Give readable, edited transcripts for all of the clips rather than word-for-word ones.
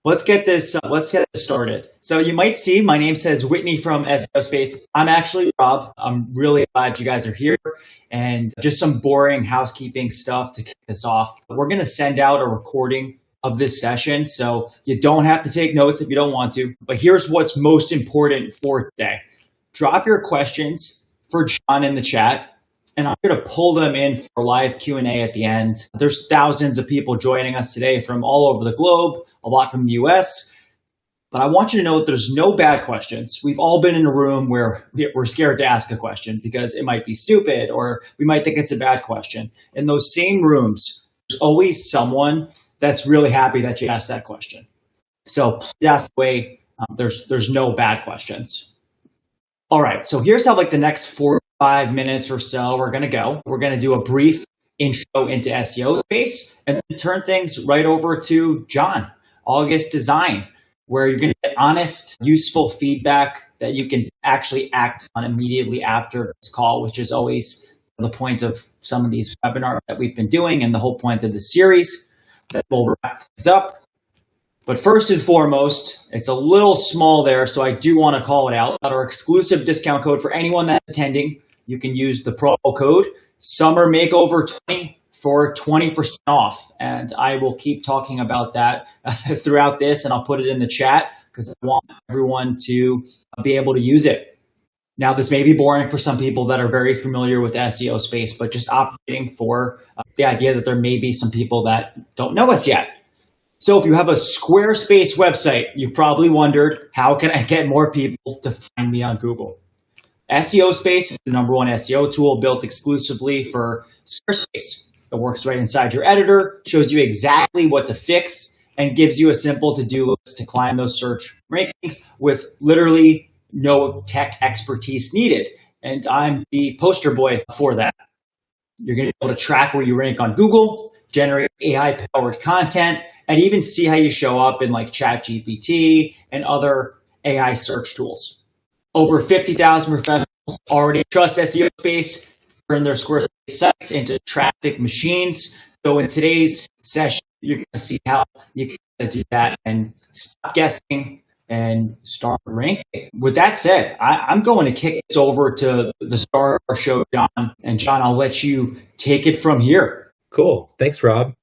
Let's get this started. So you might see my name says Whitney from SEOSpace. I'm actually Rob. I'm really glad you guys are here. And just some boring housekeeping stuff to kick this off. We're going to send out a recording of this session, so you don't have to take notes if you don't want to. But here's what's most important for today. Drop your questions for John in the chat, and I'm going to pull them in for live Q&A at the end. There's thousands of people joining us today from all over the globe, a lot from the US. But I want you to know that there's no bad questions. We've all been in a room where we're scared to ask a question because it might be stupid or we might think it's a bad question. In those same rooms, there's always someone that's really happy that you asked that question. So please ask away. There's no bad questions. All right, so here's how the next 45 minutes or so we're gonna go. We're gonna do a brief intro into SEOSpace and then turn things right over to John, August Design, where you're gonna get honest, useful feedback that you can actually act on immediately after this call, which is always the point of some of these webinars that we've been doing and the whole point of the series. That will wrap things up. But first and foremost, it's a little small there, so I do want to call it out. Our exclusive discount code for anyone that's attending, you can use the promo code Summer Makeover 20 for 20% off. And I will keep talking about that throughout this, and I'll put it in the chat because I want everyone to be able to use it. Now, this may be boring for some people that are very familiar with SEOSpace, but just operating for the idea that there may be some people that don't know us yet. So if you have a Squarespace website, you've probably wondered, how can I get more people to find me on Google? SEOSpace is the #1 SEO tool built exclusively for Squarespace. It works right inside your editor, shows you exactly what to fix, and gives you a simple to-do list to climb those search rankings with literally no tech expertise needed. And I'm the poster boy for that. You're going to be able to track where you rank on Google, generate AI-powered content, and even see how you show up in ChatGPT and other AI search tools. Over 50,000 professionals already trust SEOSpace, turn their Squarespace sites into traffic machines. So in today's session, you're going to see how you can do that and stop guessing and start ranking. With that said, I'm going to kick this over to the star of our show, John. And John, I'll let you take it from here. Cool. Thanks, Rob.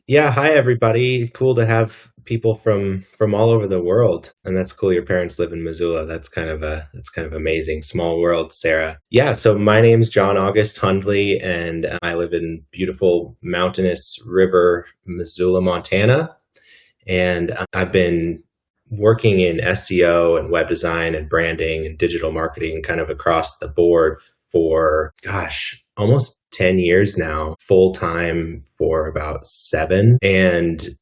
Yeah. Hi, everybody. Cool to have people from all over the world. And that's cool. Your parents live in Missoula. That's kind of amazing. Small world, Sarah. Yeah. So my name's John August Hundley, and I live in beautiful mountainous river, Missoula, Montana. And I've been working in SEO and web design and branding and digital marketing kind of across the board for, almost 10 years now, full time for about 7. And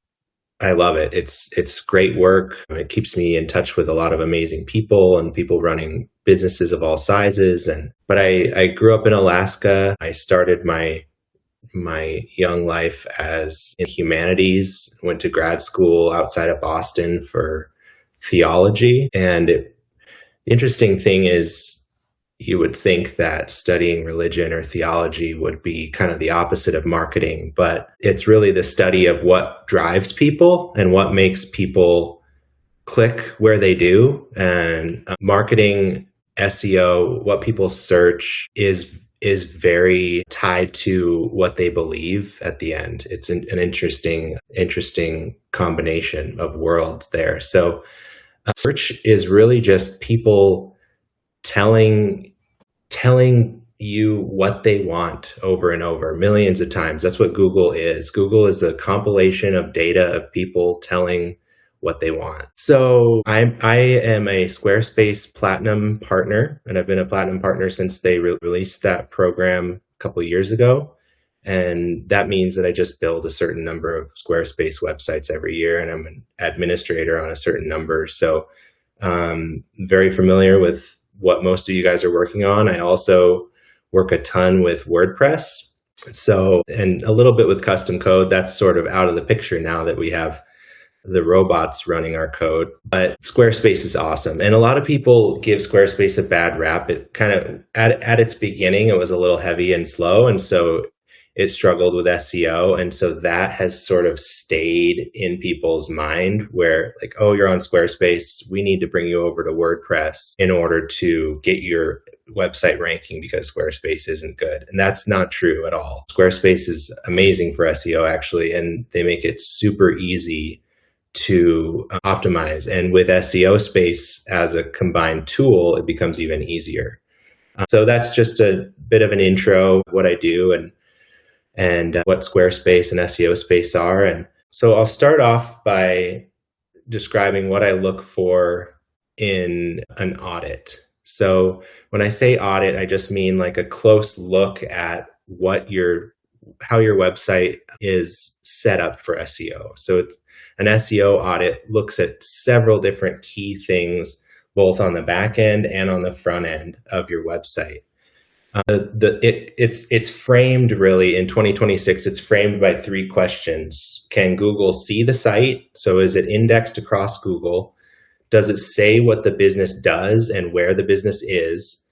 I love it. It's great work. It keeps me in touch with a lot of amazing people and people running businesses of all sizes. But I grew up in Alaska. I started my young life as in humanities, went to grad school outside of Boston for theology. And the interesting thing is, you would think that studying religion or theology would be kind of the opposite of marketing, but it's really the study of what drives people and what makes people click where they do. And marketing, SEO, what people search is very tied to what they believe at the end. It's an interesting combination of worlds there. So search is really just people telling you what they want over and over, millions of times. That's what Google is. Google is a compilation of data of people telling what they want. So I am a Squarespace Platinum partner, and I've been a Platinum partner since they released that program a couple of years ago. And that means that I just build a certain number of Squarespace websites every year, and I'm an administrator on a certain number. So very familiar with what most of you guys are working on. I also work a ton with WordPress. So, and a little bit with custom code. That's sort of out of the picture now that we have the robots running our code. But Squarespace is awesome. And a lot of people give Squarespace a bad rap. It kind of, at its beginning, it was a little heavy and slow. And so it struggled with SEO. And so that has sort of stayed in people's mind where like, oh, you're on Squarespace. We need to bring you over to WordPress in order to get your website ranking because Squarespace isn't good. And that's not true at all. Squarespace is amazing for SEO actually, and they make it super easy to optimize. And with SEOSpace as a combined tool, it becomes even easier. So that's just a bit of an intro of what I do and what Squarespace and SEOSpace are. And so I'll start off by describing what I look for in an audit. So when I say audit, I just mean like a close look at how your website is set up for SEO. So it's an SEO audit looks at several different key things, both on the back end and on the front end of your website. It's framed really in 2026. It's framed by 3 questions. Can Google see the site? So is it indexed across Google? Does it say what the business does and where the business is?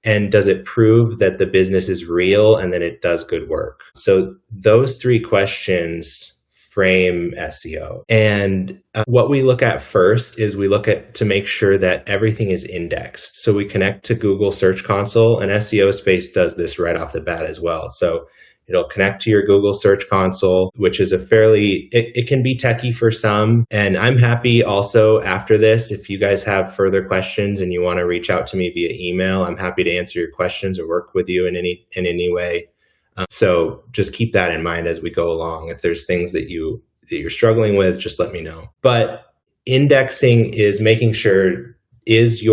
And does it prove that the business is real and that it does good work? So those 3 questions frame SEO. And what we look at first is we look at to make sure that everything is indexed. So we connect to Google Search Console, and SEOSpace does this right off the bat as well. So it'll connect to your Google Search Console, which is it can be techie for some. And I'm happy also after this, if you guys have further questions and you want to reach out to me via email, I'm happy to answer your questions or work with you in any way. So just keep that in mind as we go along. If there's things that you're struggling with, just let me know. But indexing is making sure is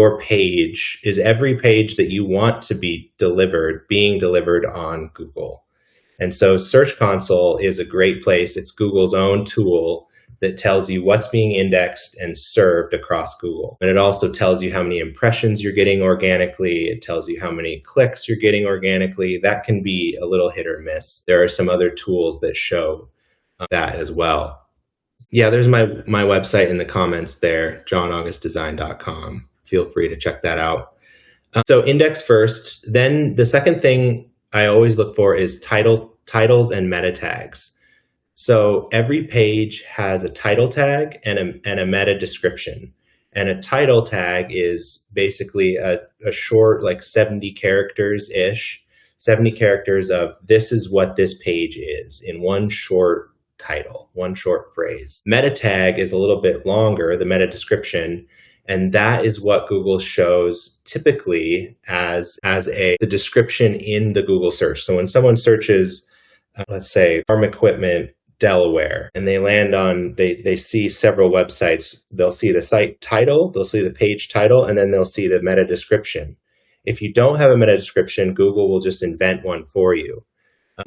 every page that you want to be delivered being delivered on Google. And so Search Console is a great place. It's Google's own tool that tells you what's being indexed and served across Google. And it also tells you how many impressions you're getting organically. It tells you how many clicks you're getting organically. That can be a little hit or miss. There are some other tools that show that as well. Yeah, there's my website in the comments there, johnaugustdesign.com. Feel free to check that out. So index first. Then the second thing I always look for is titles and meta tags. So every page has a title tag and a meta description. And a title tag is basically a short, like 70 characters-ish, 70 characters of this is what this page is in one short title, one short phrase. Meta tag is a little bit longer, the meta description, and that is what Google shows typically as the description in the Google search. So when someone searches, let's say, farm equipment Delaware, and they land on, they see several websites, they'll see the site title, they'll see the page title, and then they'll see the meta description. If you don't have a meta description, Google will just invent one for you.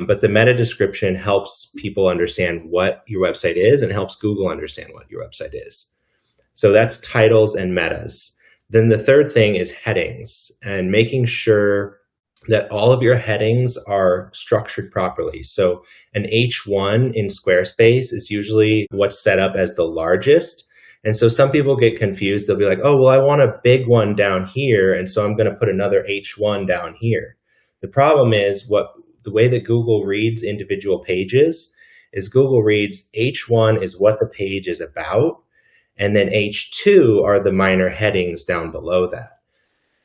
But the meta description helps people understand what your website is and helps Google understand what your website is. So that's titles and metas. Then the third thing is headings and making sure that all of your headings are structured properly. So an H1 in Squarespace is usually what's set up as the largest. And so some people get confused. They'll be like, oh, well, I want a big one down here. And so I'm going to put another H1 down here. The problem is the way that Google reads individual pages is Google reads H1 is what the page is about. And then H2 are the minor headings down below that.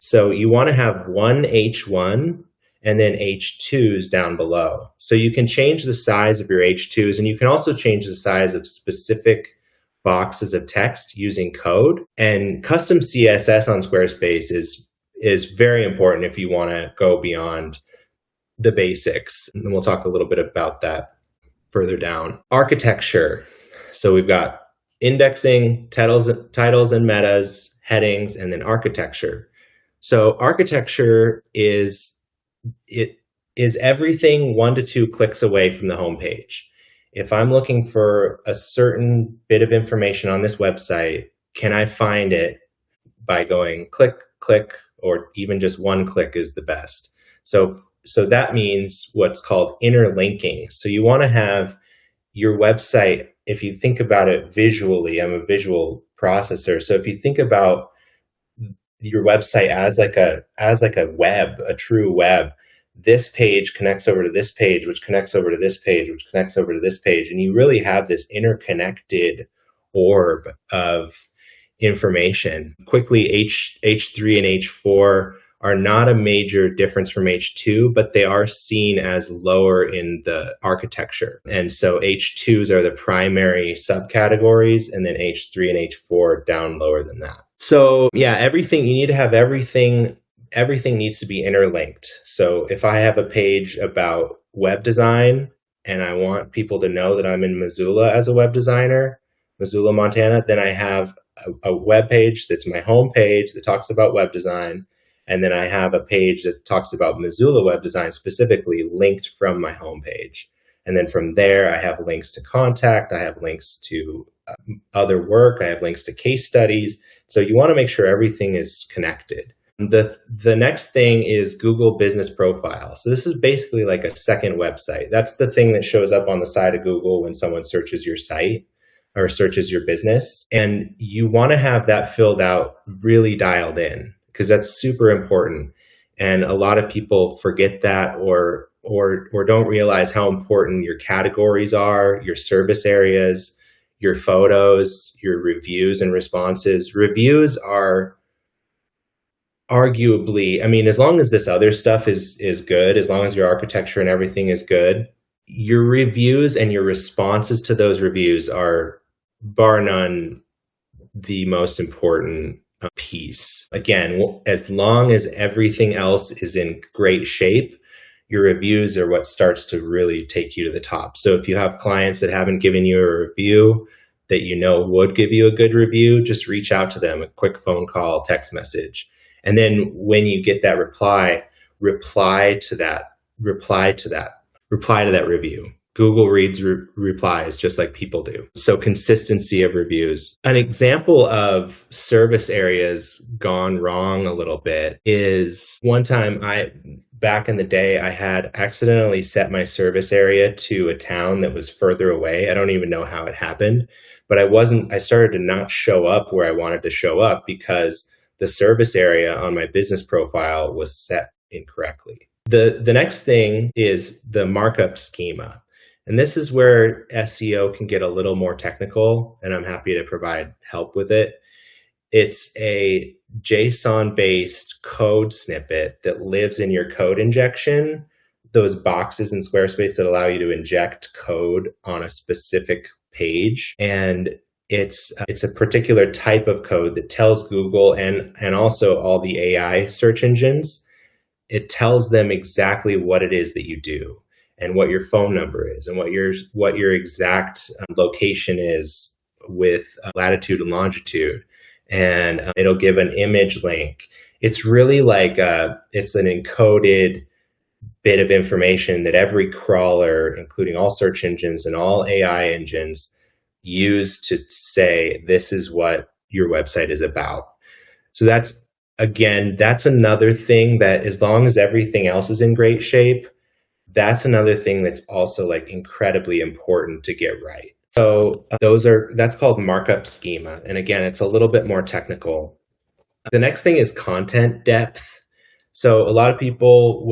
So you want to have one H1 and then H2s down below. So you can change the size of your H2s, and you can also change the size of specific boxes of text using code. And custom CSS on Squarespace is very important if you want to go beyond the basics. And we'll talk a little bit about that further down. Architecture. So we've got indexing, titles and metas, headings, and then architecture. So architecture is everything 1 to 2 clicks away from the home page. If I'm looking for a certain bit of information on this website, can I find it by going click, click, or even just 1 click is the best. So that means what's called interlinking. So you want to have your website, if you think about it visually, I'm a visual processor. So if you think about your website as like a web, a true web, this page connects over to this page, which connects over to this page, which connects over to this page. And you really have this interconnected orb of information. Quickly, H3 and H4 are not a major difference from H2, but they are seen as lower in the architecture. And so H2s are the primary subcategories, and then H3 and H4 down lower than that. So yeah, everything, you need to have everything needs to be interlinked. So if I have a page about web design and I want people to know that I'm in Missoula as a web designer, Missoula, Montana, then I have a web page that's my home page that talks about web design. And then I have a page that talks about Missoula web design specifically linked from my home page. And then from there, I have links to contact. I have links to other work. I have links to case studies. So you want to make sure everything is connected. The next thing is Google Business Profile. So this is basically like a second website. That's the thing that shows up on the side of Google when someone searches your site or searches your business. And you want to have that filled out, really dialed in, because that's super important. And a lot of people forget that or don't realize how important your categories are, your service areas, your photos, your reviews and responses. Reviews are arguably, I mean, as long as this other stuff is good, as long as your architecture and everything is good, your reviews and your responses to those reviews are bar none the most important piece. Again, as long as everything else is in great shape, your reviews are what starts to really take you to the top. So if you have clients that haven't given you a review that you know would give you a good review, just reach out to them, a quick phone call, text message. And then when you get that reply to that review. Google reads replies just like people do. So consistency of reviews. An example of service areas gone wrong a little bit is one time back in the day, I had accidentally set my service area to a town that was further away. I don't even know how it happened, but I started to not show up where I wanted to show up because the service area on my business profile was set incorrectly. The next thing is the markup schema. And this is where SEO can get a little more technical, and I'm happy to provide help with it. It's a JSON-based code snippet that lives in your code injection, those boxes in Squarespace that allow you to inject code on a specific page. And it's a particular type of code that tells Google and also all the AI search engines, it tells them exactly what it is that you do and what your phone number is and what your exact location is with latitude and longitude. And it'll give an image link. It's really like it's an encoded bit of information that every crawler, including all search engines and all AI engines, use to say, this is what your website is about. So that's another thing that as long as everything else is in great shape, that's another thing that's also like incredibly important to get right. So that's called markup schema. And again, it's a little bit more technical. The next thing is content depth. So a lot of people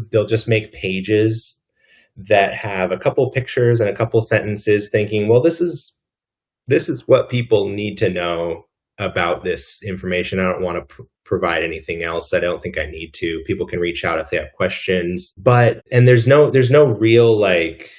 they'll just make pages that have a couple pictures and a couple sentences thinking, well, this is what people need to know about this information. I don't want to provide anything else. I don't think I need to. People can reach out if they have questions. And there's no real like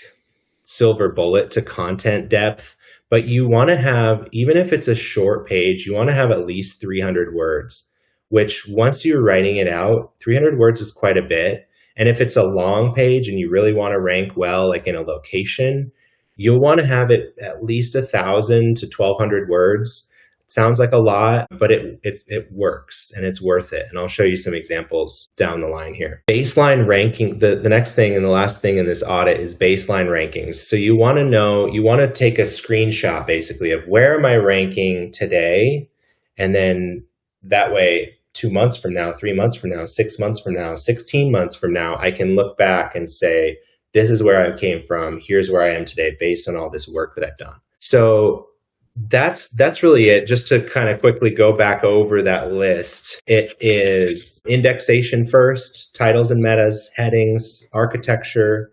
silver bullet to content depth, but you want to have, even if it's a short page, you want to have at least 300 words, which once you're writing it out, 300 words is quite a bit. And if it's a long page and you really want to rank well, like in a location, you'll want to have it at least 1,000 to 1,200 words. Sounds like a lot, but it works and it's worth it. And I'll show you some examples down the line here. Baseline ranking, the next thing and the last thing in this audit is baseline rankings. So you want to take a screenshot basically of where am I ranking today? And then that way, 2 months from now, 3 months from now, 6 months from now, 16 months from now, I can look back and say, this is where I came from. Here's where I am today based on all this work that I've done. So That's really it. Just to kind of quickly go back over that list, it is indexation first, titles and metas, headings, architecture,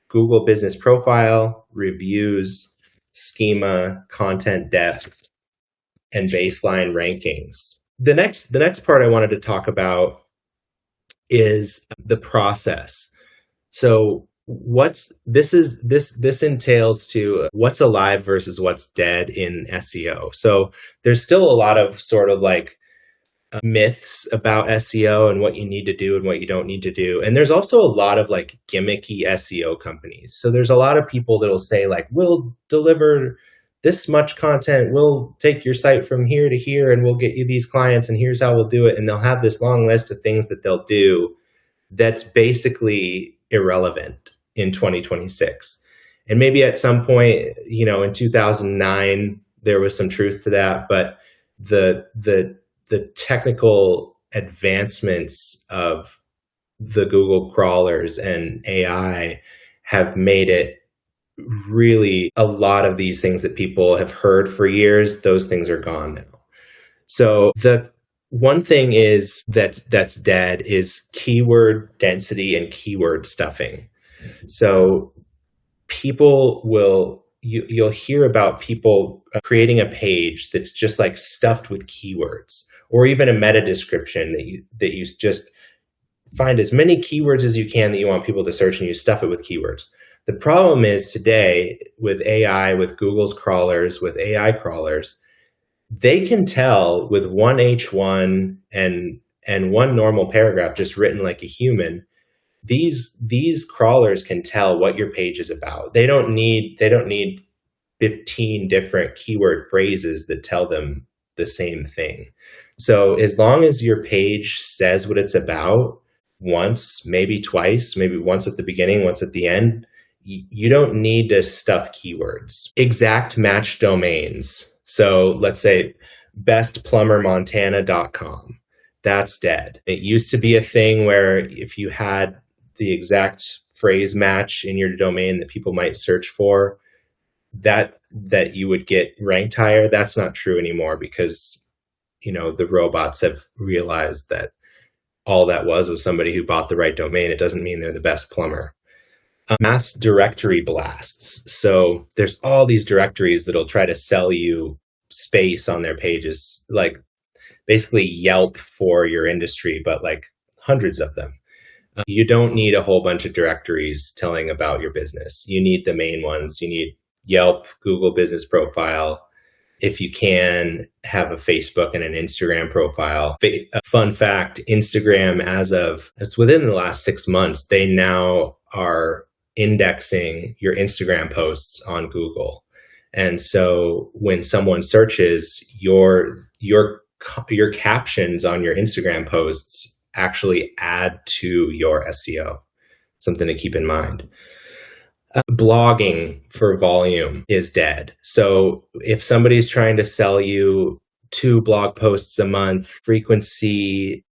Google Business Profile, reviews, schema, content depth, and baseline rankings. The next part I wanted to talk about is the process. So this entails to what's alive versus what's dead in SEO. So there's still a lot of sort of like myths about SEO and what you need to do and what you don't need to do. And there's also a lot of like gimmicky SEO companies. So there's a lot of people that'll say like, we'll deliver this much content, we'll take your site from here to here and we'll get you these clients and here's how we'll do it. And they'll have this long list of things that they'll do that's basically irrelevant in 2026. And maybe at some point, in 2009, there was some truth to that, but the technical advancements of the Google crawlers and AI have made it really a lot of these things that people have heard for years, those things are gone now. So the one thing is that's dead is keyword density and keyword stuffing. So you'll hear about people creating a page that's just like stuffed with keywords, or even a meta description that you just find as many keywords as you can that you want people to search, and you stuff it with keywords. The problem is today with AI, with Google's crawlers, with AI crawlers, they can tell with one H1 and one normal paragraph just written like a human. These crawlers can tell what your page is about. They don't need 15 different keyword phrases that tell them the same thing. So as long as your page says what it's about once, maybe twice, maybe once at the beginning, once at the end, you don't need to stuff keywords. Exact match domains. So let's say bestplumbermontana.com. That's dead. It used to be a thing where if you had the exact phrase match in your domain that people might search for, that you would get ranked higher. That's not true anymore because, the robots have realized that all that was somebody who bought the right domain. It doesn't mean they're the best plumber. Mass directory blasts. So there's all these directories that'll try to sell you space on their pages, like basically Yelp for your industry, but like hundreds of them. You don't need a whole bunch of directories telling about your business. You need the main ones. You need Yelp, Google Business Profile. If you can, have a Facebook and an Instagram profile. Fun fact, Instagram, it's within the last 6 months, they now are indexing your Instagram posts on Google. And so when someone searches, your captions on your Instagram posts actually add to your SEO. Something to keep in mind. Blogging for volume is dead. So if somebody's trying to sell you 2 blog posts a month, frequency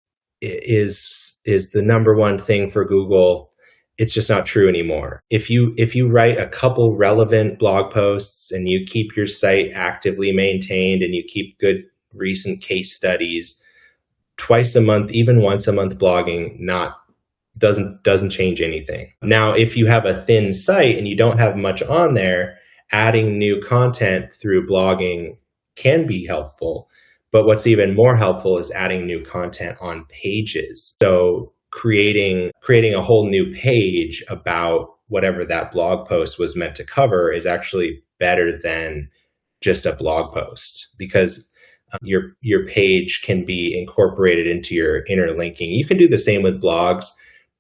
is the number one thing for Google. It's just not true anymore. If you write a couple relevant blog posts and you keep your site actively maintained and you keep good recent case studies, twice a month, even once a month blogging doesn't change anything. Now, if you have a thin site and you don't have much on there, adding new content through blogging can be helpful. But what's even more helpful is adding new content on pages. So creating a whole new page about whatever that blog post was meant to cover is actually better than just a blog post, because your page can be incorporated into your inner linking. You can do the same with blogs,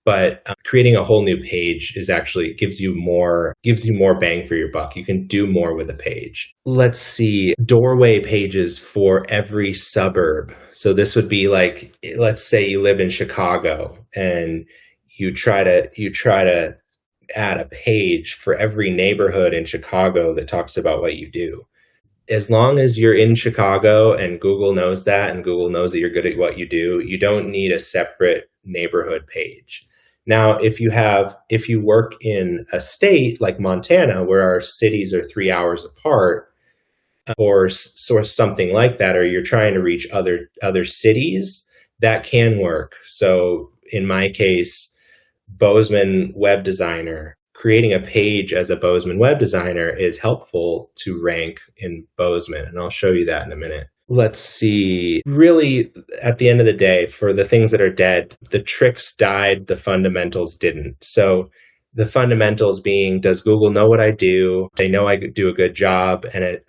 but creating a whole new page gives you more bang for your buck. You can do more with a page. Let's see, doorway pages for every suburb. So this would be like, let's say you live in Chicago and you try to add a page for every neighborhood in Chicago that talks about what you do. As long as you're in Chicago and Google knows that, and Google knows that you're good at what you do, you don't need a separate neighborhood page. Now, if you work in a state like Montana, where our cities are 3 hours apart, or source something like that, or you're trying to reach other cities, that can work. So in my case, Bozeman web designer, creating a page as a Bozeman web designer is helpful to rank in Bozeman. And I'll show you that in a minute. Let's see. Really, at the end of the day, for the things that are dead, the tricks died, the fundamentals didn't. So the fundamentals being, does Google know what I do? They know I do a good job, and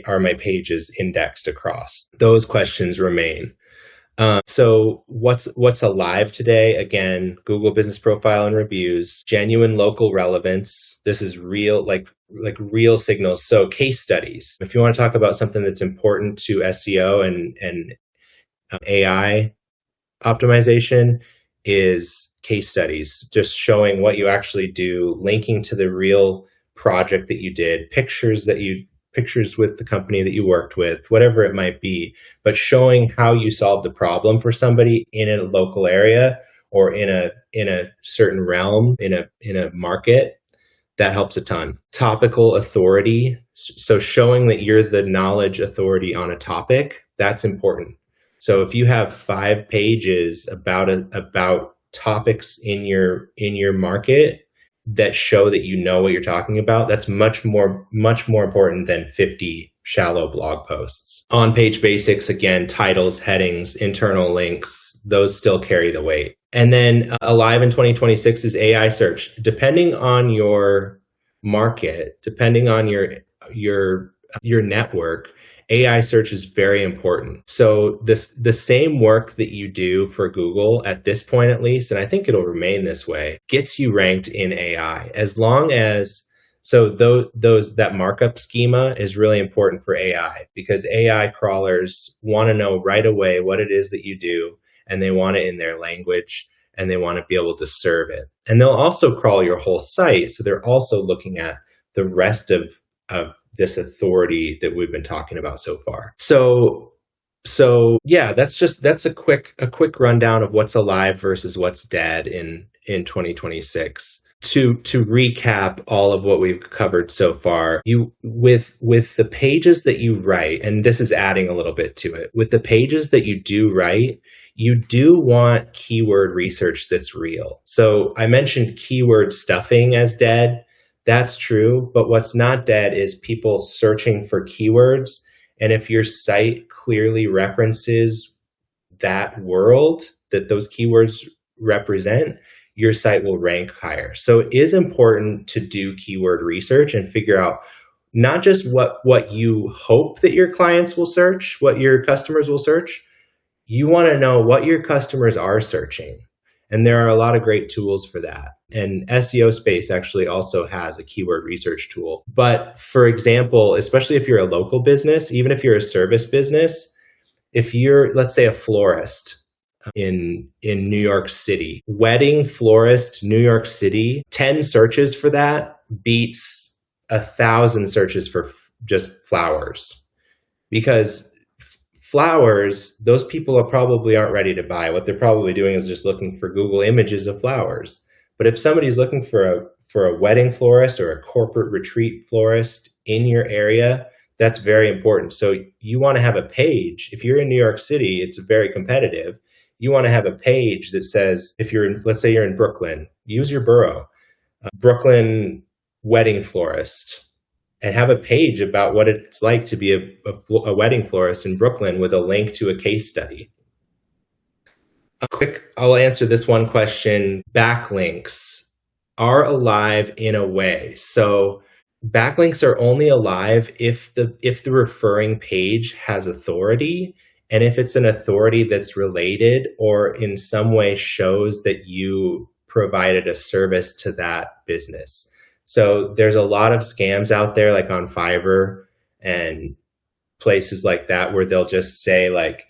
are my pages indexed across? Those questions remain. So what's alive today? Again, Google Business Profile and reviews, genuine local relevance. This is real, like real signals. So case studies. If you want to talk about something that's important to SEO and AI optimization, is case studies, just showing what you actually do, linking to the real project that you did, pictures with the company that you worked with, whatever it might be, but showing how you solved the problem for somebody in a local area or in a certain realm, in a market. That helps a ton. Topical authority. So showing that you're the knowledge authority on a topic, that's important. So if you have 5 pages about topics in your market that show that you know what you're talking about, that's much more important than 50 shallow blog posts. On-page basics, again, titles, headings, internal links, those still carry the weight. And then alive in 2026 is AI search. Depending on your market, depending on your network, AI search is very important. So the same work that you do for Google at this point, at least, and I think it'll remain this way, gets you ranked in AI. As long as, so that markup schema is really important for AI, because AI crawlers want to know right away what it is that you do, and they want it in their language, and they want to be able to serve it. And they'll also crawl your whole site. So they're also looking at the rest of this authority that we've been talking about so far. So yeah, that's a quick rundown of what's alive versus what's dead in 2026. To recap all of what we've covered so far, with the pages that you write, and this is adding a little bit to it, with the pages that you do write, you do want keyword research that's real. So I mentioned keyword stuffing as dead. That's true, but what's not dead is people searching for keywords. And if your site clearly references that world that those keywords represent, your site will rank higher. So it is important to do keyword research and figure out not just what you hope that your clients will search, what your customers will search. You want to know what your customers are searching. And there are a lot of great tools for that. And SEOSpace actually also has a keyword research tool. But for example, especially if you're a local business, even if you're a service business, if you're, let's say, a florist in New York City, wedding florist, New York City, 10 searches for that beats 1,000 searches for just flowers. Because flowers, those people aren't ready to buy. What they're probably doing is just looking for Google images of flowers. But if somebody's looking for a wedding florist or a corporate retreat florist in your area, that's very important. So you want to have a page. If you're in New York City, it's very competitive. You want to have a page that says, let's say you're in Brooklyn, use your borough, Brooklyn wedding florist, and have a page about what it's like to be a wedding florist in Brooklyn with a link to a case study. I'll answer this one question. Backlinks are alive in a way. So backlinks are only alive if the referring page has authority, and if it's an authority that's related or in some way shows that you provided a service to that business. So there's a lot of scams out there, like on Fiverr and places like that, where they'll just say, like,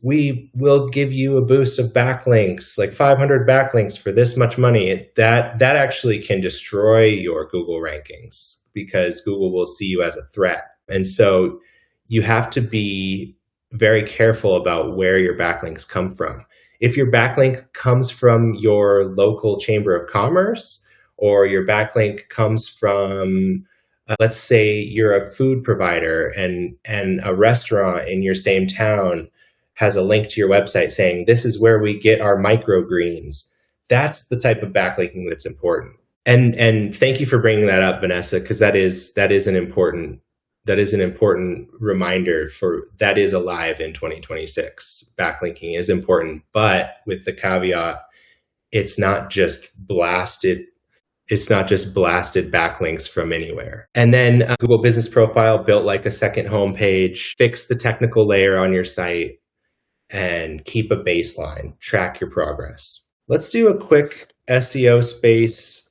we will give you a boost of backlinks, like 500 backlinks for this much money. That actually can destroy your Google rankings, because Google will see you as a threat. And so you have to be very careful about where your backlinks come from. If your backlink comes from your local chamber of commerce, or your backlink comes from let's say you're a food provider and a restaurant in your same town has a link to your website saying, this is where we get our microgreens. That's the type of backlinking that's important. And thank you for bringing that up, Vanessa, because that is an important reminder for that is alive in 2026. Backlinking is important, but with the caveat, it's not just blasted backlinks from anywhere. And then Google Business Profile built like a second homepage, fix the technical layer on your site, and keep a baseline, track your progress. Let's do a quick SEOSpace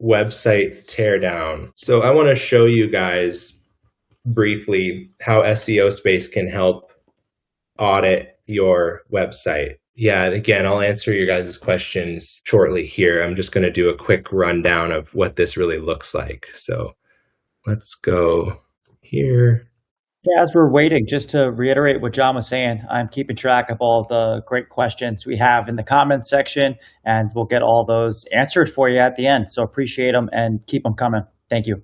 website teardown. So I want to show you guys briefly how SEOSpace can help audit your website. Yeah, and again, I'll answer your guys' questions shortly here. I'm just going to do a quick rundown of what this really looks like. So let's go here. Yeah, as we're waiting, just to reiterate what John was saying, I'm keeping track of all the great questions we have in the comments section, and we'll get all those answered for you at the end. So appreciate them and keep them coming. Thank you.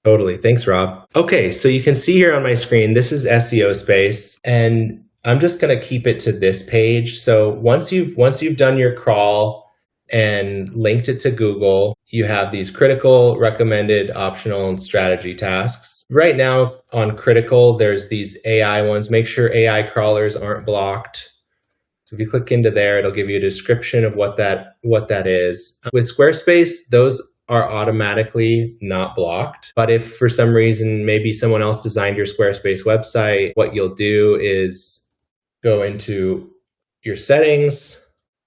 Totally. Thanks, Rob. Okay, so you can see here on my screen, this is SEOSpace, and I'm just going to keep it to this page. So once you've done your crawl and linked it to Google, you have these critical, recommended, optional, and strategy tasks. Right now on critical, there's these AI ones. Make sure AI crawlers aren't blocked. So if you click into there, it'll give you a description of what that is. With Squarespace, those are automatically not blocked. But if for some reason, maybe someone else designed your Squarespace website, what you'll do is go into your settings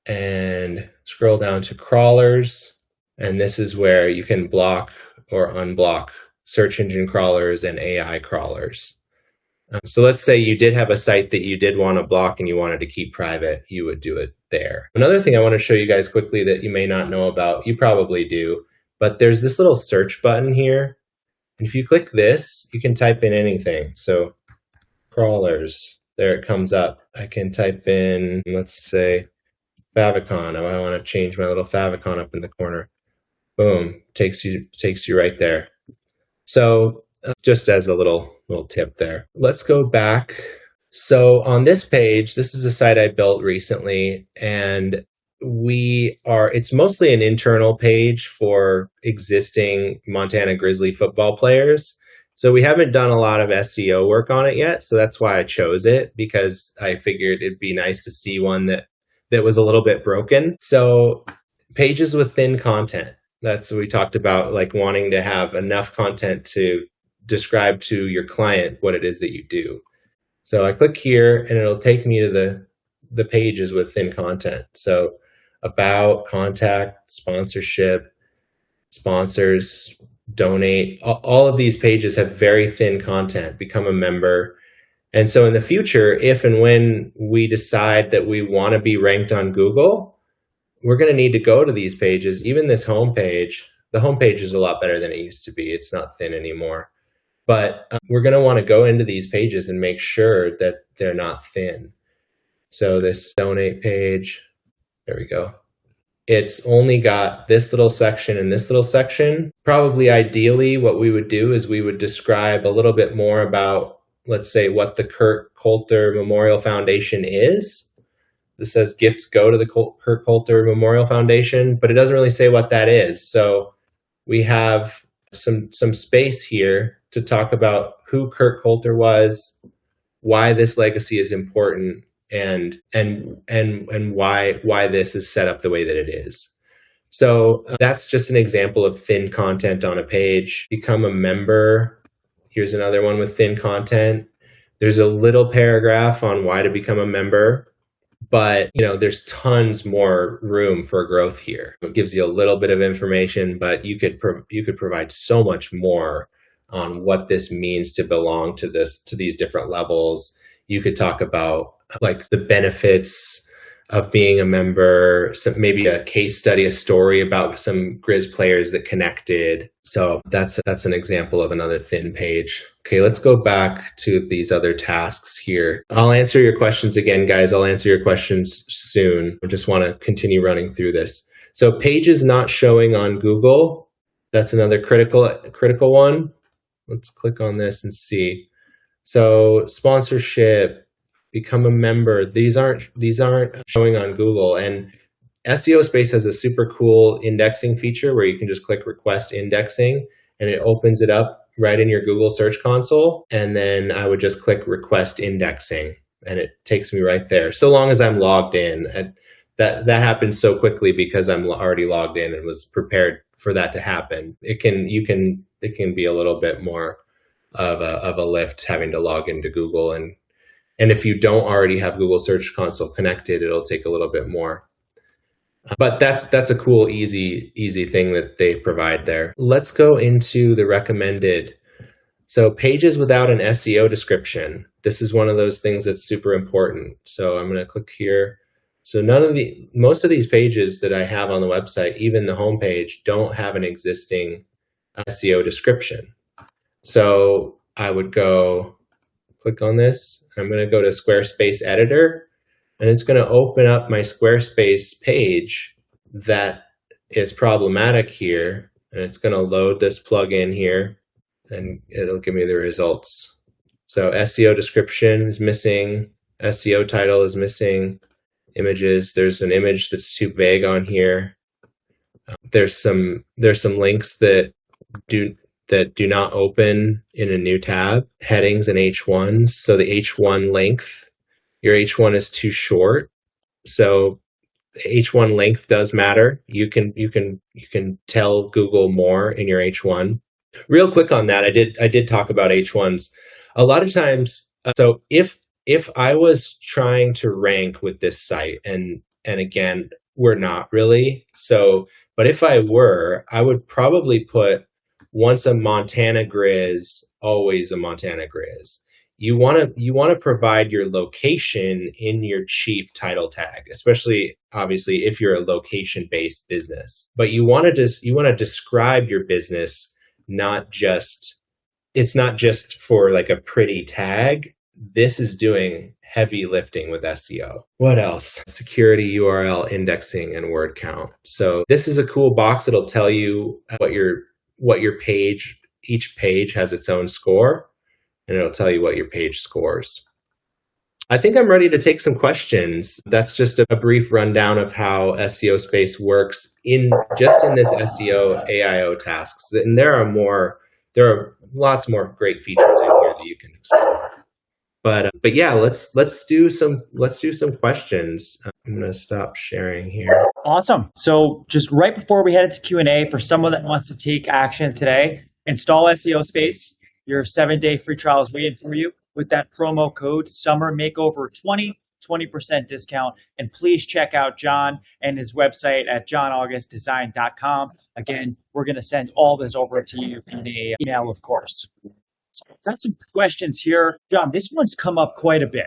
and scroll down to crawlers. And this is where you can block or unblock search engine crawlers and AI crawlers. So let's say you did have a site that you did want to block and you wanted to keep private, you would do it there. Another thing I want to show you guys quickly that you may not know about, you probably do, but there's this little search button here. And if you click this, you can type in anything. So crawlers, there it comes up. I can type in, let's say, favicon. I want to change my little favicon up in the corner. Boom, takes you right there. So just as a little tip there. Let's go back. So on this page, this is a site I built recently, and it's mostly an internal page for existing Montana Grizzly football players. So we haven't done a lot of SEO work on it yet. So that's why I chose it, because I figured it'd be nice to see one that was a little bit broken. So pages with thin content. That's what we talked about, like wanting to have enough content to describe to your client what it is that you do. So I click here and it'll take me to the pages with thin content. So about, contact, sponsorship, sponsors, donate, all of these pages have very thin content. Become a member. And so in the future, if and when we decide that we want to be ranked on Google, we're going to need to go to these pages. Even this homepage, the homepage is a lot better than it used to be. It's not thin anymore. But we're going to want to go into these pages and make sure that they're not thin. So this donate page, there we go. It's only got this little section and this little section. Probably ideally what we would do is we would describe a little bit more about, let's say, what the Kurt Coulter Memorial Foundation is. This says gifts go to the Kurt Coulter Memorial Foundation, but it doesn't really say what that is. So we have some space here to talk about who Kurt Coulter was, why this legacy is important, and why this is set up the way that it is. So that's just an example of thin content on a page. Become a member. Here's another one with thin content. There's a little paragraph on why to become a member, but there's tons more room for growth here. It gives you a little bit of information, but you could provide so much more on what this means to belong to these different levels. You could talk about like the benefits of being a member, maybe a case study, a story about some Grizz players that connected. So that's an example of another thin page. Okay, let's go back to these other tasks here. I'll answer your questions again, guys. I'll answer your questions soon. I just want to continue running through this. So pages not showing on Google, that's another critical one. Let's click on this and see. So sponsorship, become a member. These aren't showing on Google. And SEOSpace has a super cool indexing feature where you can just click request indexing and it opens it up right in your Google Search Console. And then I would just click request indexing and it takes me right there. So long as I'm logged in. And that happens so quickly because I'm already logged in and was prepared for that to happen. It can be a little bit more of a lift having to log into Google, and if you don't already have Google Search Console connected, it'll take a little bit more. But that's a cool, easy thing that they provide there. Let's go into the recommended. So pages without an SEO description. This is one of those things that's super important. So I'm going to click here. So most of these pages that I have on the website, even the homepage, don't have an existing SEO description. So I would go click on this. I'm going to go to Squarespace Editor, and it's going to open up my Squarespace page that is problematic here. And it's going to load this plugin here, and it'll give me the results. So SEO description is missing. SEO title is missing. Images, there's an image that's too vague on here. There's some links that do not open in a new tab. Headings and H1s. So the H1 length, your H1 is too short. So the H1 length does matter. You can tell Google more in your H1. Real quick on that, I did talk about H1s. A lot of times, so if I was trying to rank with this site, and again, we're not really. So, but if I were, I would probably put once a Montana Grizz, always a Montana Grizz. You want to provide your location in your chief title tag, especially obviously if you're a location-based business. But you want to describe your business, it's not just for like a pretty tag. This is doing heavy lifting with SEO. What else? Security, URL indexing, and word count. So this is a cool box. It'll tell you what your page, each page has its own score, and it'll tell you what your page scores. I think I'm ready to take some questions. That's just a brief rundown of how SEOSpace works in this SEO AIO tasks. And there are lots more great features in here that you can explore. But yeah, let's do some questions. I'm going to stop sharing here. Awesome. So just right before we head into Q&A, for someone that wants to take action today, install SEOSpace. Your 7-day free trial is waiting for you with that promo code SUMMERMAKEOVER20, 20% discount. And please check out John and his website at johnaugustdesign.com. Again, we're going to send all this over to you in an email, of course. So I've got some questions here. John, this one's come up quite a bit.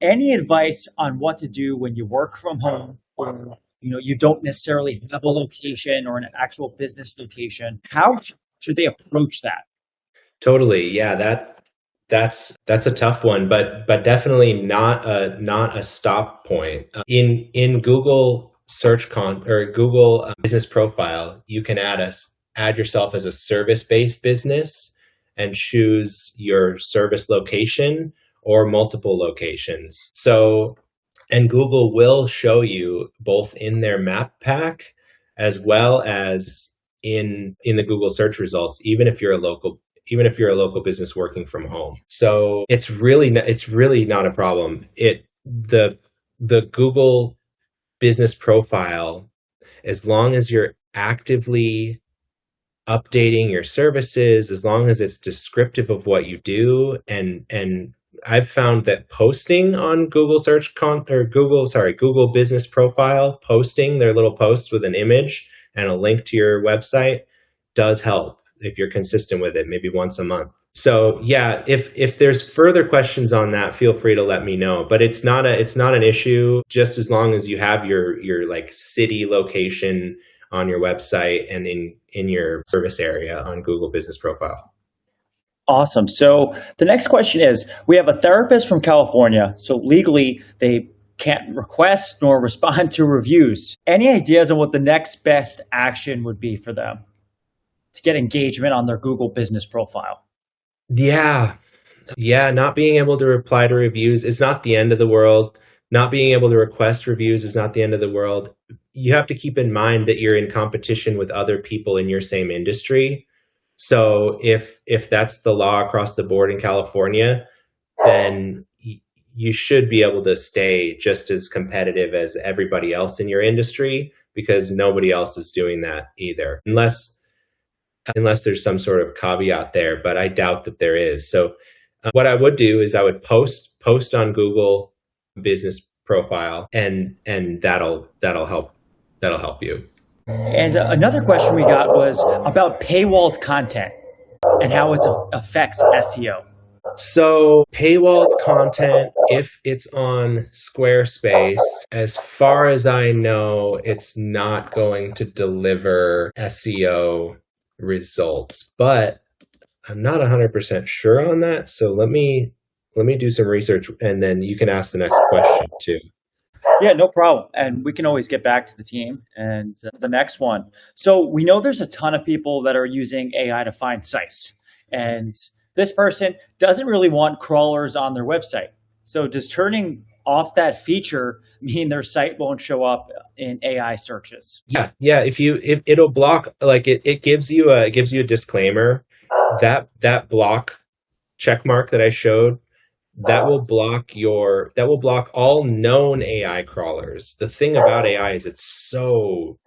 Any advice on what to do when you work from home, or you don't necessarily have a location or an actual business location? How should they approach that? Totally. Yeah, that's a tough one, but definitely not a stop point. In Google Google business profile, you can add yourself as a service-based business and choose your service location or multiple locations. So, and Google will show you both in their map pack as well as in the Google search results, even if you're a local business working from home. So it's really not a problem. The Google business profile, as long as you're actively updating your services, as long as it's descriptive of what you do, and I've found that posting on Google Google business profile, posting their little posts with an image and a link to your website does help if you're consistent with it, maybe once a month. So yeah, if there's further questions on that, feel free to let me know. But it's not an issue, just as long as you have your like city location on your website and in your service area on Google Business Profile. Awesome. So the next question is, we have a therapist from California. So legally, they can't request nor respond to reviews. Any ideas on what the next best action would be for them to get engagement on their Google business profile? Yeah. Yeah, not being able to reply to reviews is not the end of the world. Not being able to request reviews is not the end of the world. You have to keep in mind that you're in competition with other people in your same industry. So if that's the law across the board in California, then you should be able to stay just as competitive as everybody else in your industry, because nobody else is doing that either, unless there's some sort of caveat there, but I doubt that there is. So what I would do is I would post on Google Business Profile, and that'll help you. And another question we got was about paywalled content and how it affects SEO. So paywalled content, if it's on Squarespace, as far as I know, it's not going to deliver SEO results, but I'm not 100% sure on that. So let me do some research, and then you can ask the next question too. Yeah, no problem. And we can always get back to the team and the next one. So we know there's a ton of people that are using AI to find sites. And this person doesn't really want crawlers on their website. So does turning off that feature mean their site won't show up in AI searches? Yeah. If it'll block, like it gives you a disclaimer, that block check mark that I showed, that will block all known AI crawlers. The thing about AI is it's so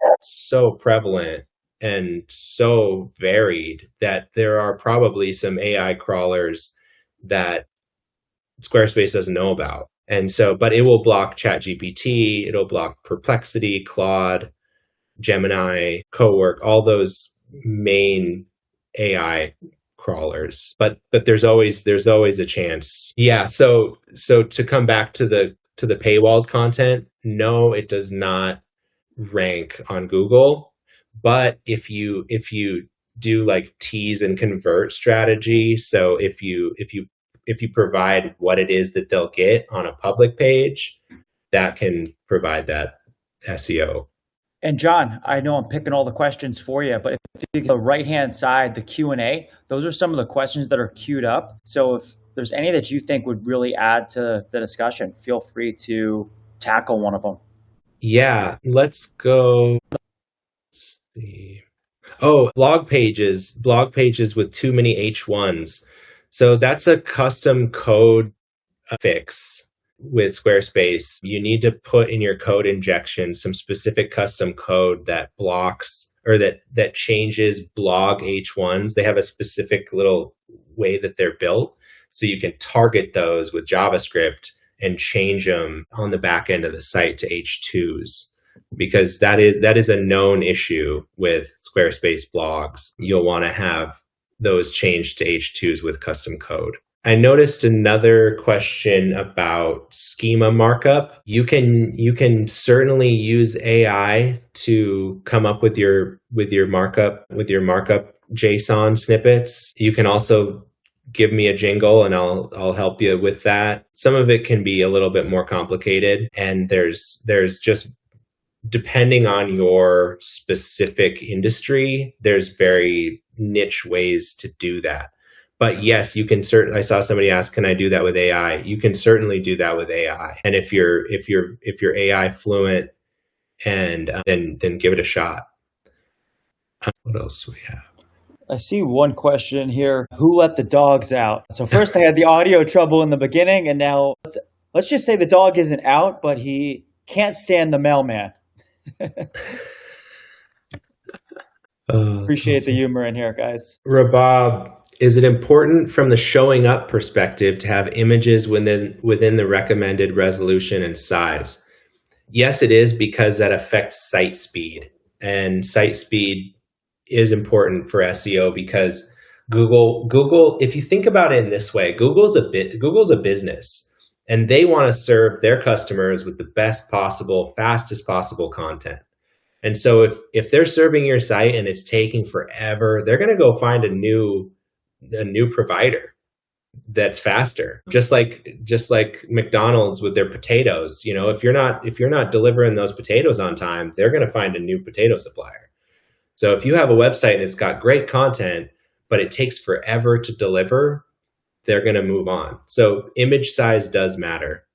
prevalent and so varied that there are probably some AI crawlers that Squarespace doesn't know about. And so, but it will block ChatGPT, it'll block Perplexity, Claude, Gemini, Cowork, all those main AI crawlers. But there's always a chance. Yeah. So to come back to the paywalled content, no, it does not rank on Google. But if you do like tease and convert strategy, so if you provide what it is that they'll get on a public page, that can provide that SEO. And John, I know I'm picking all the questions for you, but if you go to the right-hand side, the Q&A, those are some of the questions that are queued up. So if there's any that you think would really add to the discussion, feel free to tackle one of them. Yeah, let's go. Let's see. Oh, blog pages with too many H1s. So that's a custom code fix with Squarespace. You need to put in your code injection some specific custom code that blocks or that changes blog H1s. They have a specific little way that they're built. So you can target those with JavaScript and change them on the back end of the site to H2s, because that is a known issue with Squarespace blogs. You'll want to have those changed to H2s with custom code. I noticed another question about schema markup. You can certainly use AI to come up with your markup JSON snippets. You can also give me a jingle and I'll help you with that. Some of it can be a little bit more complicated, and there's just, depending on your specific industry, there's very niche ways to do that. But yes, you can certainly. I saw somebody ask, "Can I do that with AI?" You can certainly do that with AI. And if you're AI fluent, and then give it a shot. What else do we have? I see one question here. Who let the dogs out? So first I had the audio trouble in the beginning, and now let's just say the dog isn't out, but he can't stand the mailman. Appreciate the humor in here, guys. Rabab, is it important from the showing up perspective to have images within the recommended resolution and size? Yes, it is, because that affects site speed. And site speed is important for SEO because Google, if you think about it in this way, Google's a business, and they want to serve their customers with the best possible, fastest possible content. And so if they're serving your site and it's taking forever, they're going to go find a new provider that's faster. Just like McDonald's with their potatoes. You know, if you're not delivering those potatoes on time, they're going to find a new potato supplier. So if you have a website and it's got great content, but it takes forever to deliver, they're going to move on. So image size does matter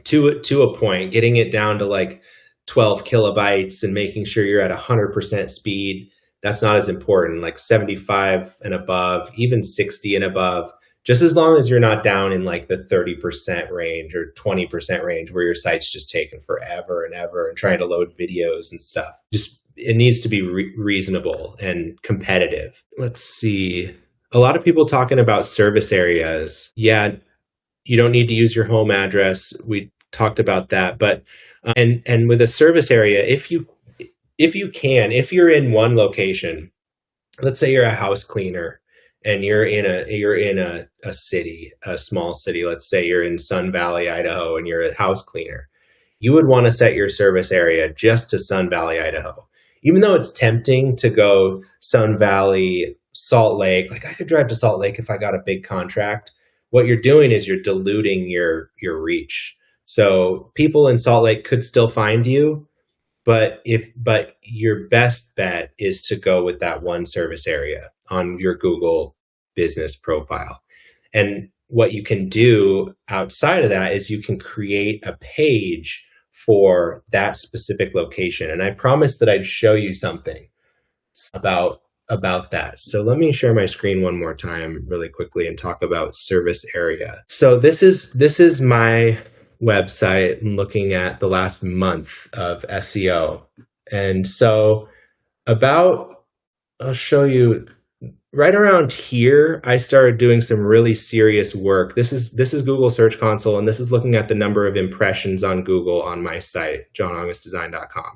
to a point. Getting it down to like 12 kilobytes and making sure you're at 100% speed, that's not as important. Like 75 and above, even 60 and above, just as long as you're not down in like the 30% range or 20% range where your site's just taking forever and ever and trying to load videos and stuff. Just it needs to be reasonable and competitive. Let's see. A lot of people talking about service areas. Yeah, you don't need to use your home address. We talked about that, but and with a service area, if you're in one location, let's say you're a house cleaner and you're in a city, a small city. Let's say you're in Sun Valley, Idaho, and you're a house cleaner. You would want to set your service area just to Sun Valley, Idaho. Even though it's tempting to go Sun Valley, Salt Lake, like I could drive to Salt Lake if I got a big contract. What you're doing is you're diluting your reach. So people in Salt Lake could still find you, but your best bet is to go with that one service area on your Google business profile. And what you can do outside of that is you can create a page for that specific location. And I promised that I'd show you something about that. So let me share my screen one more time really quickly and talk about service area. So this is my website and looking at the last month of SEO. And so I'll show you right around here, I started doing some really serious work. This is Google Search Console, and this is looking at the number of impressions on Google on my site, johnaugustdesign.com.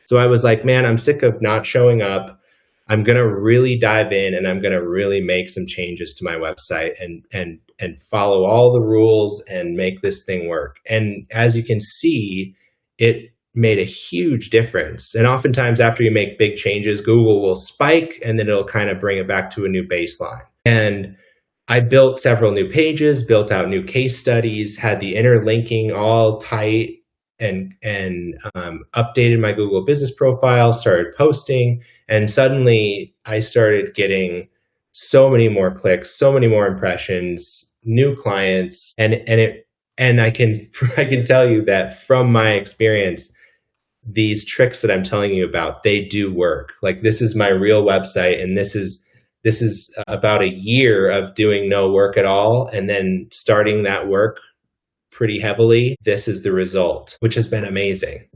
So I was like, man, I'm sick of not showing up. I'm going to really dive in and I'm going to really make some changes to my website and follow all the rules and make this thing work. And as you can see, it made a huge difference. And oftentimes after you make big changes, Google will spike and then it'll kind of bring it back to a new baseline. And I built several new pages, built out new case studies, had the interlinking all tight, and updated my Google business profile, started posting, and suddenly I started getting so many more clicks, so many more impressions, new clients, and I can tell you that from my experience, these tricks that I'm telling you about, they do work. Like this is my real website, and this is about a year of doing no work at all, and then starting that work pretty heavily. This is the result, which has been amazing.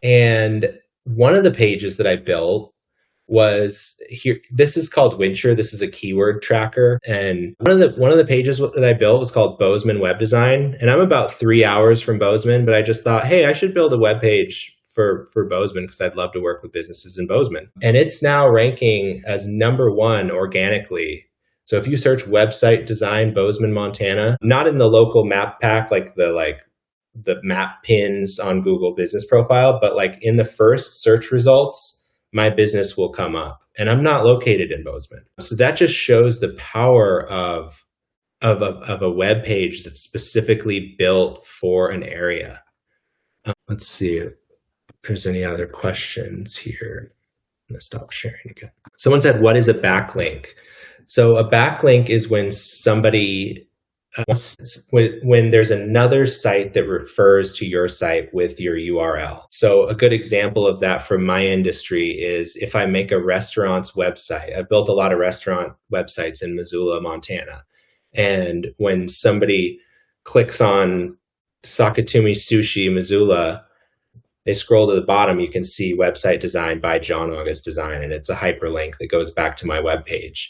And one of the pages that I built was here. This is called Wincher. This is a keyword tracker. And one of the pages that I built was called Bozeman Web Design. And I'm about 3 hours from Bozeman, but I just thought, hey, I should build a web page for Bozeman because I'd love to work with businesses in Bozeman. And it's now ranking as #1 organically. So if you search website design Bozeman, Montana, not in the local map pack, like the map pins on Google business profile, but like in the first search results, my business will come up. And I'm not located in Bozeman. So that just shows the power of a web page that's specifically built for an area. Let's see if there's any other questions here. I'm going to stop sharing again. Someone said, what is a backlink? So a backlink is when somebody, when there's another site that refers to your site with your URL. So a good example of that from my industry is if I make a restaurant's website. I've built a lot of restaurant websites in Missoula, Montana. And when somebody clicks on Sakatumi Sushi, Missoula, they scroll to the bottom, you can see website design by John August Design, and it's a hyperlink that goes back to my webpage.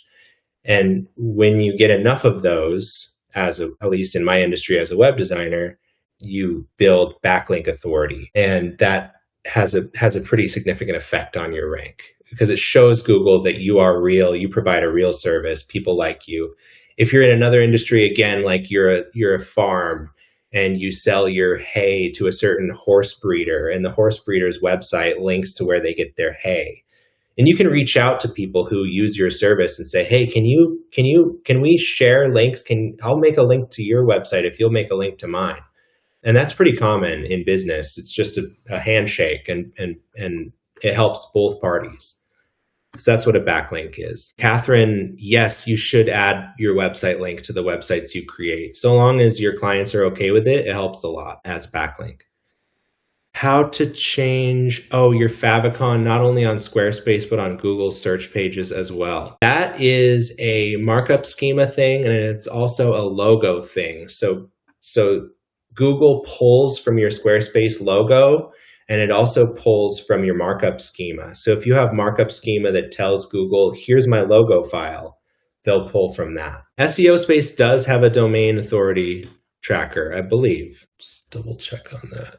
And when you get enough of those, at least in my industry as a web designer, you build backlink authority. And that has a pretty significant effect on your rank because it shows Google that you are real, you provide a real service, people like you. If you're in another industry, again, like you're a farm and you sell your hay to a certain horse breeder, and the horse breeder's website links to where they get their hay. And you can reach out to people who use your service and say, hey, can we share links? I'll make a link to your website if you'll make a link to mine. And that's pretty common in business. It's just a handshake and it helps both parties. So that's what a backlink is. Catherine, yes, you should add your website link to the websites you create. So long as your clients are okay with it, it helps a lot as backlink. How to change, your favicon, not only on Squarespace, but on Google search pages as well. That is a markup schema thing, and it's also a logo thing. So Google pulls from your Squarespace logo, and it also pulls from your markup schema. So if you have markup schema that tells Google, here's my logo file, they'll pull from that. SEOSpace does have a domain authority tracker, I believe. Just double check on that.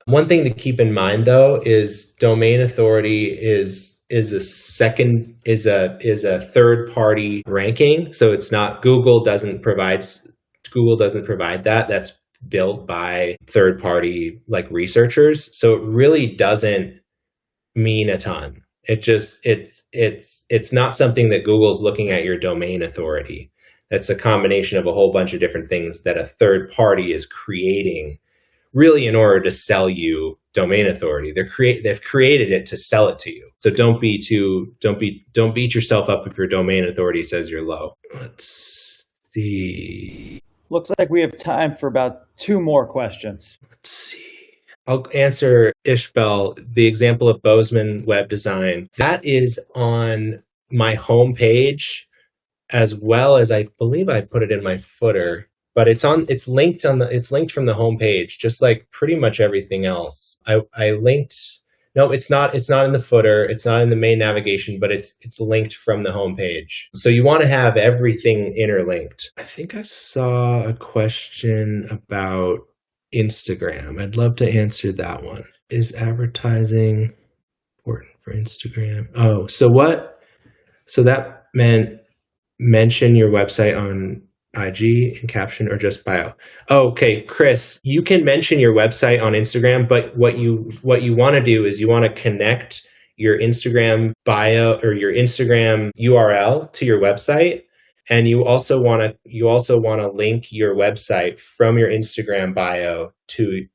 One thing to keep in mind, though, is domain authority is a third party ranking. So it's not Google doesn't provide that. That's built by third party like researchers. So it really doesn't mean a ton. It's not something that Google's looking at your domain authority. That's a combination of a whole bunch of different things that a third party is creating, really in order to sell you domain authority. They've created it to sell it to you. So don't beat yourself up if your domain authority says you're low. Let's see. Looks like we have time for about 2 more questions. Let's see. I'll answer Ishbel, the example of Bozeman web design. That is on my homepage, as well as I believe I put it in my footer. But it's linked from the homepage, just like pretty much everything else. I linked. No, it's not in the footer. It's not in the main navigation, but it's linked from the homepage. So you want to have everything interlinked. I think I saw a question about Instagram. I'd love to answer that one. Is advertising important for Instagram? Oh, so that meant mention your website on IG in caption or just bio? Okay, Chris, you can mention your website on Instagram, but what you want to do is you want to connect your Instagram bio or your Instagram URL to your website, and you also want to link your website from your Instagram bio to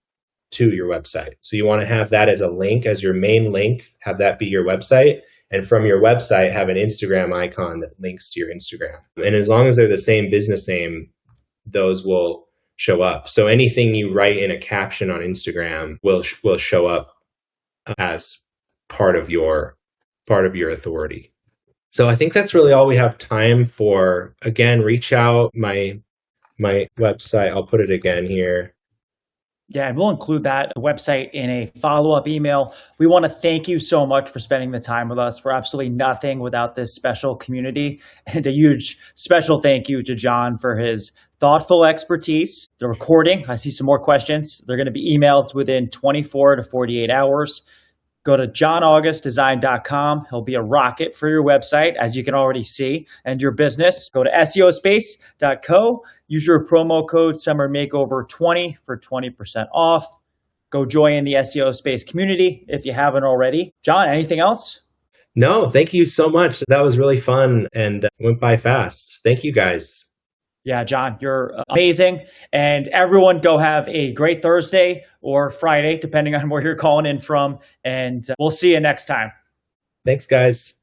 your website. So you want to have that as a link, as your main link, have that be your website. And from your website, have an Instagram icon that links to your Instagram. And as long as they're the same business name, those will show up. So anything you write in a caption on Instagram will show up as part of your authority. So I think that's really all we have time for. Again, reach out. My website, I'll put it again here. Yeah, and we'll include that website in a follow-up email. We want to thank you so much for spending the time with us. We're absolutely nothing without this special community. And a huge special thank you to John for his thoughtful expertise. The recording, I see some more questions. They're going to be emailed within 24 to 48 hours. Go to johnaugustdesign.com. He'll be a rocket for your website, as you can already see, and your business. Go to SEOSpace.co. Use your promo code SummerMakeover20 for 20% off. Go join the SEO Space community if you haven't already. John, anything else? No, thank you so much. That was really fun and went by fast. Thank you, guys. Yeah, John, you're amazing. And everyone go have a great Thursday or Friday, depending on where you're calling in from. And we'll see you next time. Thanks, guys.